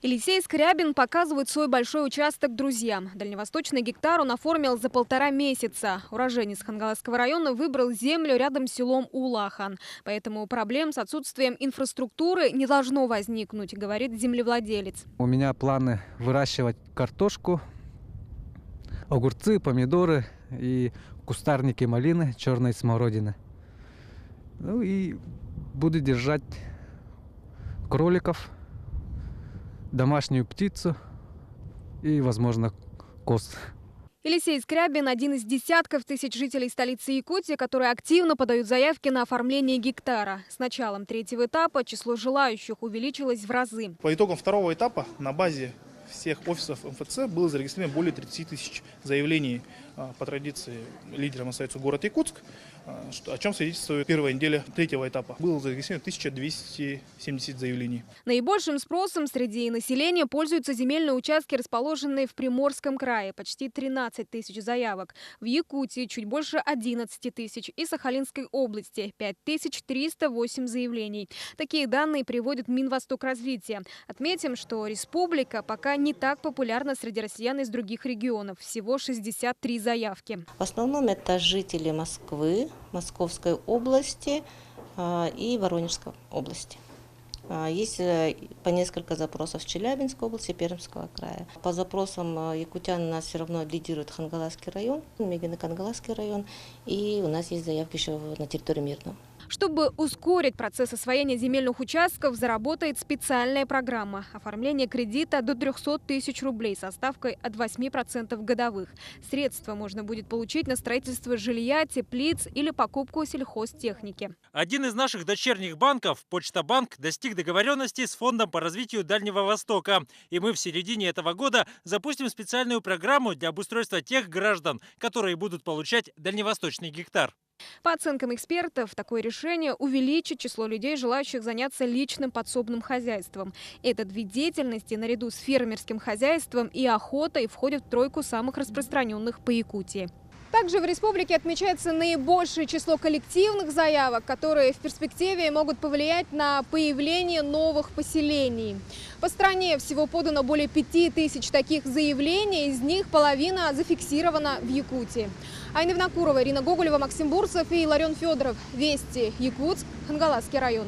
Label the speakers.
Speaker 1: Елисей Скрябин показывает свой большой участок друзьям. Дальневосточный гектар он оформил за 1,5 месяца. Уроженец Хангаласского района выбрал землю рядом с селом Улахан. Поэтому проблем с отсутствием инфраструктуры не должно возникнуть, говорит землевладелец.
Speaker 2: У меня планы выращивать картошку, огурцы, помидоры и кустарники малины, черной смородины. Ну и буду держать кроликов, домашнюю птицу и, возможно, коз.
Speaker 1: Елисей Скрябин – один из десятков тысяч жителей столицы Якутии, которые активно подают заявки на оформление гектара. С началом 3-го этапа число желающих увеличилось в разы.
Speaker 3: По итогам 2-го этапа на базе всех офисов МФЦ было зарегистрировано более 30 тысяч заявлений. По традиции лидером остается город Якутск, о чем свидетельствует первая неделя 3-го этапа. Было зарегистрировано 1270 заявлений.
Speaker 1: Наибольшим спросом среди населения пользуются земельные участки, расположенные в Приморском крае. Почти 13 тысяч заявок. В Якутии чуть больше 11 тысяч. И Сахалинской области 5308 заявлений. Такие данные приводит Минвостокразвитие. Отметим, что республика пока не так популярна среди россиян из других регионов. Всего 63 заявки.
Speaker 4: В основном это жители Москвы, Московской области и Воронежской области. Есть по несколько запросов в Челябинской области, Пермского края. По запросам якутян у нас все равно лидирует Хангаласский район, Мегино-Хангаласский район, и у нас есть заявки еще на территории Мирного.
Speaker 1: Чтобы ускорить процесс освоения земельных участков, заработает специальная программа. Оформление кредита до 300 тысяч рублей со ставкой от 8% годовых. Средства можно будет получить на строительство жилья, теплиц или покупку сельхозтехники.
Speaker 5: Один из наших дочерних банков, Почта-банк, достиг договоренности с Фондом по развитию Дальнего Востока. И мы в середине этого года запустим специальную программу для обустройства тех граждан, которые будут получать дальневосточный гектар.
Speaker 1: По оценкам экспертов, такое решение увеличит число людей, желающих заняться личным подсобным хозяйством. Этот вид деятельности наряду с фермерским хозяйством и охотой входит в тройку самых распространенных по Якутии. Также в республике отмечается наибольшее число коллективных заявок, которые в перспективе могут повлиять на появление новых поселений. По стране всего подано более 5000 таких заявлений, из них половина зафиксирована в Якутии. Айна Винокурова, Ирина Гоголева, Максим Бурцев и Ларен Федоров. Вести, Якутск, Хангаласский район.